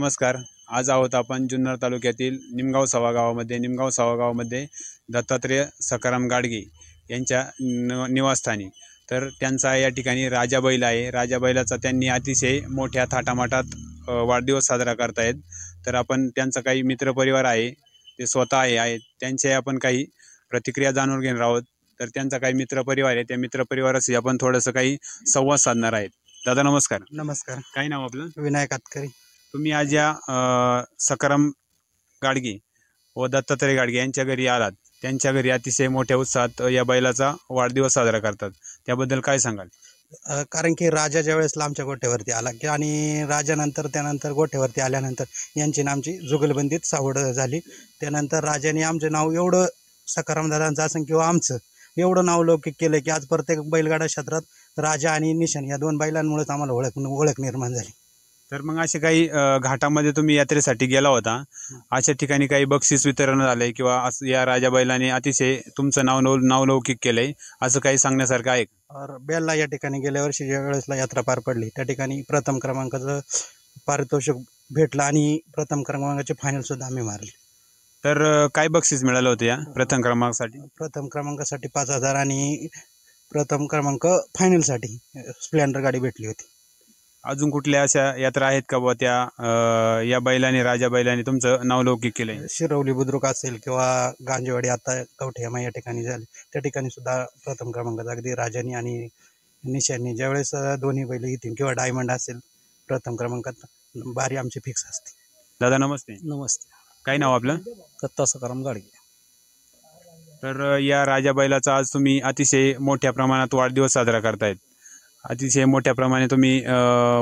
नमस्कार. आज आहोत आपण जुन्नर तालुक्यातील निमगाव सवा गावामध्ये दत्तात्रेय सखाराम गाडगे यांच्या निवासस्थानी. तर त्यांचा या ठिकाणी राजा बैल आहे. राजा बैलाचा त्यांनी अतिशय मोठ्या थाटामाटात वाढदिवस साजरा करतायत. तर आपण त्यांचा काही मित्रपरिवार आहे, ते स्वतः आहेत, त्यांचे आपण काही प्रतिक्रिया जाणून घेणार आहोत. तर त्यांचा काही मित्रपरिवार आहे, त्या मित्रपरिवाराशी आपण थोडंसं काही संवाद साधणार आहेत. दादा नमस्कार. नमस्कार. काय नाव आपलं? विनायक आतकरी. तुम्ही आज या सखाराम गाडगे व दत्तात्रय गाडगे यांच्या घरी आलात. त्यांच्या घरी अतिशय मोठ्या उत्साहात या बैलाचा वाढदिवस साजरा करतात. त्याबद्दल काय सांगाल? कारण की राजा ज्या वेळेसला आमच्या गोठ्यावरती आला की आणि राजानंतर त्यानंतर गोठ्यावरती आल्यानंतर यांची ना आमची जुगलबंदीत सावड झाली. त्यानंतर राजाने आमचं नाव एवढं सखाराम दादांचं असं किंवा आमचं एवढं नाव लौकिक केलं की आज प्रत्येक बैलगाडा क्षेत्रात राजा आणि निशान या दोन बैलांमुळेच आम्हाला ओळख निर्माण झाली. तर मग असे काही घाटामध्ये तुम्ही यात्रेसाठी गेला होता, अशा ठिकाणी काही बक्षीस वितरण झालंय किंवा या राजा बैलाने अतिशय तुमचं नावलौकिक केलंय, असं काही सांगण्यासारखं आहे? बेलला या ठिकाणी गेल्या वर्षी ज्या वेळेसला यात्रा पार पडली त्या ठिकाणी प्रथम क्रमांकाचं पारितोषिक भेटलं आणि प्रथम क्रमांकाची फायनल सुद्धा आम्ही मारली. तर काय बक्षीस मिळालं होतं या प्रथम क्रमांकासाठी? प्रथम क्रमांकासाठी 5,000 आणि प्रथम क्रमांक फायनलसाठी स्प्लेंडर गाडी भेटली होती. अजून कुठल्या अशा यात्रा आहेत का बुवा त्या या बैलाने राजा बैलाने तुमचं नावलौकिक केलंय? शिरवली बुद्रुक असेल किंवा गांजेवाडी आता कवठेमा या ठिकाणी झाले, त्या ठिकाणी सुद्धा प्रथम क्रमांकाचा अगदी राजानी आणि निशांनी ज्यावेळेस दोन्ही बैल येतील किंवा डायमंड असेल प्रथम क्रमांकात बारी आमची फिक्स असते. दादा नमस्ते. नमस्ते. काय नाव आपलं? दत्ता सखाराम गाडगे. तर या राजा बैलाचा आज तुम्ही अतिशय मोठ्या प्रमाणात वाढदिवस साजरा करतायत. अतिशय मोठ्या प्रमाणे तुम्ही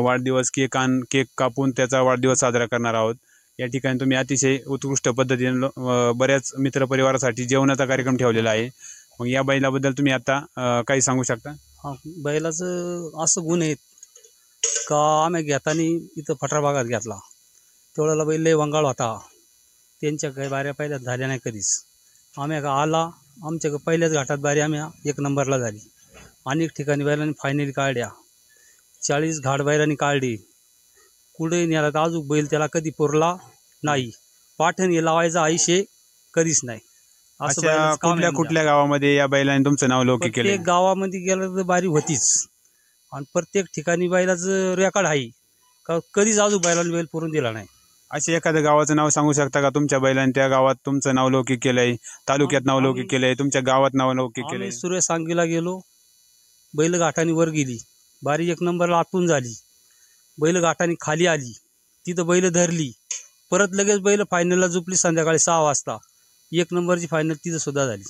वाढदिवस केक कापून त्याचा वाढदिवस साजरा करणार आहोत. या ठिकाणी तुम्ही अतिशय उत्कृष्ट पद्धतीने बऱ्याच मित्रपरिवारासाठी जेवणाचा कार्यक्रम ठेवलेला आहे. मग या बैलाबद्दल तुम्ही आता काही सांगू शकता? बैलाचं असं गुण आहेत का आम्ही घेताना इथं फटार भागात घेतला तेवढ्याला बैल लय वंगाळ होता. त्यांच्या काही बाऱ्या पहिल्याच झाल्या नाही कधीच. आम्ही आला आमच्या पहिल्याच घाटात बारी आम्ही 1 नंबरला झाली. अनेक ठिकाणी बैलांनी फायनली काढल्या, 40 घाट बैलांनी काढली. कुठे नेला तर अजून बैल त्याला कधी पुरला नाही. पाठण लावायचा आयुष्य कधीच नाही. असं कुठल्या गावामध्ये या बैलाने तुमचं नाव लौकिक केलं? प्रत्येक गावामध्ये गेलं तर बारी होतीच आणि प्रत्येक ठिकाणी बैलाचं रेकॉर्ड आहे का कधीच अजून बैलांनी बैल पुरून दिला नाही. असे एखाद्या गावाचं नाव सांगू शकता का तुमच्या बैलाने त्या गावात तुमचं नाव लौकिक केलंय, तालुक्यात नाव लौकिक केलंय, तुमच्या गावात नाव लौकिक केलंय? सूर्यसांगीला गेलो, बैल घाटाने वर गेली, बारी 1 नंबरला आतून झाली. बैल घाटाने खाली आली, तिथं बैल धरली, परत लगेच बैल फायनलला झोपली. संध्याकाळी 6 वाजता 1 नंबरची फायनल तिथं सुद्धा झाली.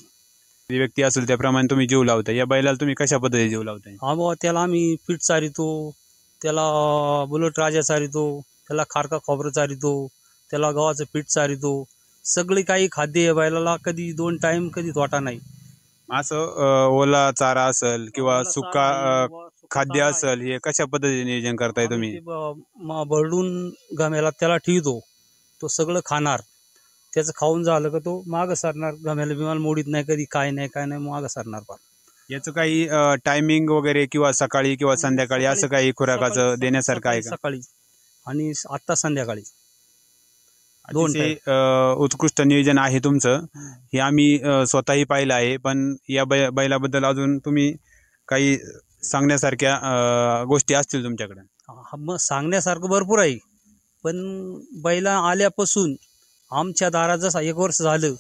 व्यक्ती असेल त्याप्रमाणे तुम्ही जीव लावताय. या बैलाला तुम्ही कशा पद्धतीने जीव लावताय? हा बाबा, त्याला आम्ही पीठ चारितो, त्याला बुलट राजा चारितो, त्याला खारका खोबरं चारितो, त्याला गव्हाचं पीठ चारितो. सगळे काही खाद्य बैलाला कधी 2 टाइम कधी तोटा नाही. असं ओला चारा असेल किंवा सुका खाद्य असेल, हे कशा पद्धतीने नियोजन करताय तुम्ही? भरडून गम्याला त्याला ठेवतो, तो सगळं खाणार. त्याचं खाऊन झालं का तो मागं सरणार. गम्याला बिमाला मोडीत नाही कधी, काय नाही मागं सरणार. पार याचं काही टायमिंग वगैरे किंवा सकाळी किंवा संध्याकाळी असं काही खुराकाचं देण्यासारखं आहे का? सकाळी आणि आता संध्याकाळी अतिशय उत्कृष्ट नियोजन आहे तुमचं. हे आम्ही स्वतःही पाहिलं आहे. पण या बैलाबद्दल अजून तुम्ही काही सांगण्यासारख्या गोष्टी असतील तुमच्याकडे? मग सांगण्यासारखं भरपूर आहे, पण बैला आल्यापासून आमच्या दारात जसं 1 वर्ष झालं,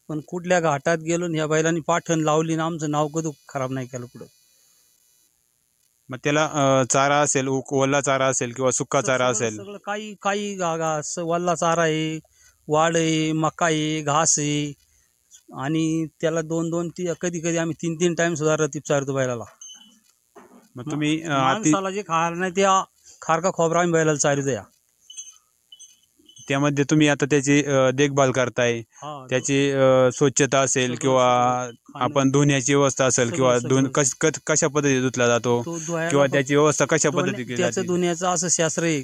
पण कुठल्या घाटात गेलो ह्या बैलांनी पाठण लावली ना आमचं नाव कधी खराब नाही केलं पुढं. मग त्याला चारा असेल, ओला चारा असेल किंवा सुका चारा असेल, सगळं काही वल्ला चारा आहे, वाड आहे, मका आहे, घास आहे. आणि त्याला 2-2 कधी आम्ही 3-3 टाइम सुद्धा रतीब चारतो बैलाला. मग तुम्ही माणसाला जे खायला नाही ते खारका खोबरा आम्ही बैलाला चारितो. या त्यामध्ये तुम्ही आता त्याची देखभाल करताय, त्याची स्वच्छता असेल किंवा आपण धुण्याची व्यवस्था असेल किंवा कशा पद्धतीने धुतला जातो किंवा त्याची व्यवस्था कशा पद्धतीने केली जाते? त्याचं धुण्याचं असं शास्त्र आहे,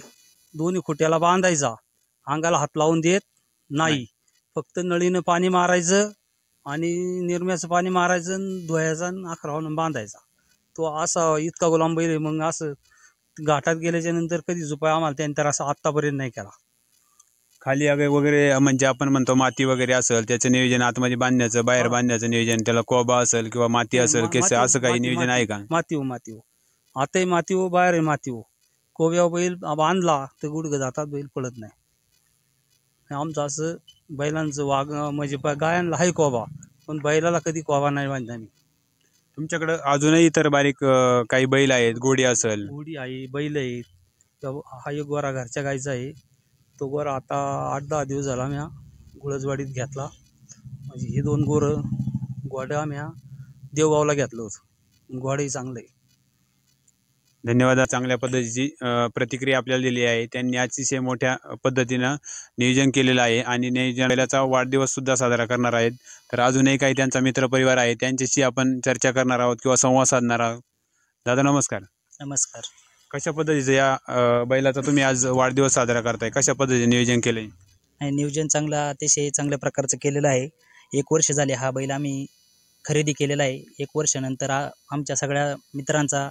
दोन्ही खुट्याला बांधायचा, अंगाला हात लावून देत नाही. फक्त नळीनं पाणी मारायचं आणि निरम्याचं पाणी मारायचं, धुवायचा आणि आखरावून बांधायचा. तो असा इतका गुलाम बैल आहे. मग असं घाटात गेल्याच्या नंतर कधी झुपाय आम्हाला त्यानंतर असं आत्तापर्यंत नाही केला. खाली वगैरे म्हणजे आपण म्हणतो माती वगैरे असेल त्याचं नियोजन, आतमध्ये बांधण्याचं बाहेर बांधण्याचं नियोजन, त्याला कोबा असेल किंवा माती असेल केस असं काही नियोजन आहे का? मातीव आताही मातीव बाहेर मातीव. कोब्या बैल बांधला तर गुडघं जातात, बैल पळत नाही. आमचं असं बैलांचं म्हणजे गायांना हाय कोबा, पण बैलाला कधी कोबा नाही बांधला आम्ही. तुमच्याकडे अजूनही इतर बारीक काही बैल आहेत, घोडी असेल? घोडी आहे, बैल आहेत. हा एक गोरा घरच्या गायचा आहे. तो गोरा आता 8-10 दिवस झाला आम्ही गुळजवाडीत घेतला. म्हणजे हे 2 गोरं गोड्या आम्ही देवगावला घेतलं होतं. गोडही चांगलं आहे. धन्यवाद. चांगल्या पद्धतीची प्रतिक्रिया आपल्याला दिली आहे. त्यांनी अतिशय मोठ्या पद्धतीनं नियोजन केलेलं आहे आणि नियोजनाचा वाढदिवस सुद्धा साजरा करणार आहेत. तर अजूनही काही त्यांचा मित्रपरिवार आहे, त्यांच्याशी आपण चर्चा करणार आहोत किंवा संवाद साधणार आहोत. दादा नमस्कार. नमस्कार. कशा पद्धतीचं या बैलाचा तुम्ही आज वाढदिवस साजरा करताय? कशा पद्धतीने नियोजन केलंय? नियोजन चांगलं, अतिशय चांगल्या प्रकारचं केलेलं आहे. 1 वर्ष झाले हा बैल आम्ही खरेदी केलेला आहे. 1 वर्षानंतर आमच्या सगळ्या मित्रांचा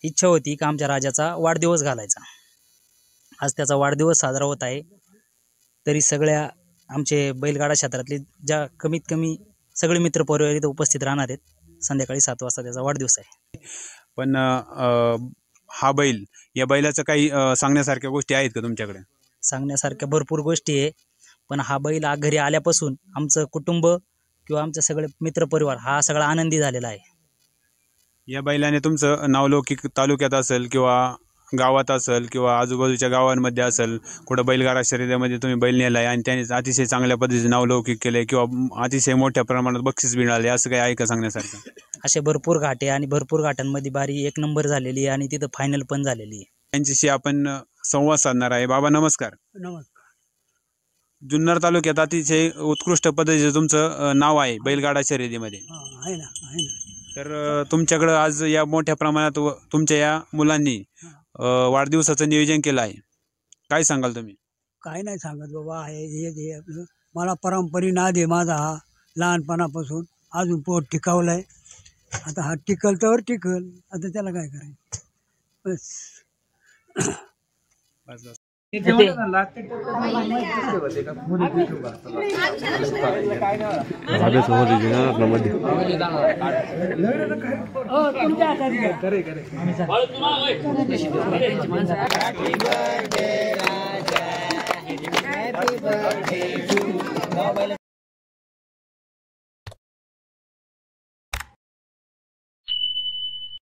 इच्छा होती की आमच्या राजाचा वाढदिवस घालायचा. आज त्याचा वाढदिवस साजरा होत आहे. तरी सगळ्या आमचे बैलगाडा क्षेत्रातले ज्या कमीत कमी सगळे मित्रपरिवार इथं उपस्थित राहणार आहेत. संध्याकाळी 7 वाजता त्याचा वाढदिवस आहे. पण हा बैल, या बैलाचं काही सांगण्यासारख्या गोष्टी आहेत का तुमच्याकडे? सांगण्यासारख्या भरपूर गोष्टी आहे, पण हा बैल घरी आल्यापासून आमचं कुटुंब किंवा आमचे सगळे मित्रपरिवार हा सगळा आनंदी झालेला आहे. या बैलाने तुमचं नावलौकिक तालुक्यात असेल किंवा गावात असेल किंवा आजूबाजूच्या गावांमध्ये असेल, कुठं बैलगाडा शर्यतीमध्ये तुम्ही बैल नेलाय आणि त्याने अतिशय चांगल्या पद्धतीने नावलौकिक केलंय किंवा अतिशय मोठ्या प्रमाणात बक्षीस मिळाले, असं काही आहे का सांगण्यासारखं? असे भरपूर घाटे आणि भरपूर घाटांमध्ये बारी 1 नंबर झालेली आहे आणि तिथं फायनल पण झालेली आहे. त्यांच्याशी आपण संवाद साधणार आहे. बाबा नमस्कार. नमस्कार. जुन्नर तालुक्यात अतिशय उत्कृष्ट पद्धतीचं तुमचं नाव आहे बैलगाडा शर्यतीमध्ये. आहे ना. तर तुमच्याकडं आज या मोठ्या प्रमाणात तुमच्या या मुलांनी वाढदिवसाचं नियोजन केलं आहे. काय सांगाल तुम्ही? काय नाही सांगत बाबा. हे आपलं मला परंपरी नाद आहे माझा हा लहानपणापासून. अजून पोट टिकावलाय. आता हा टिकल तर टिकल, आता त्याला काय करायचं बस. Happy birthday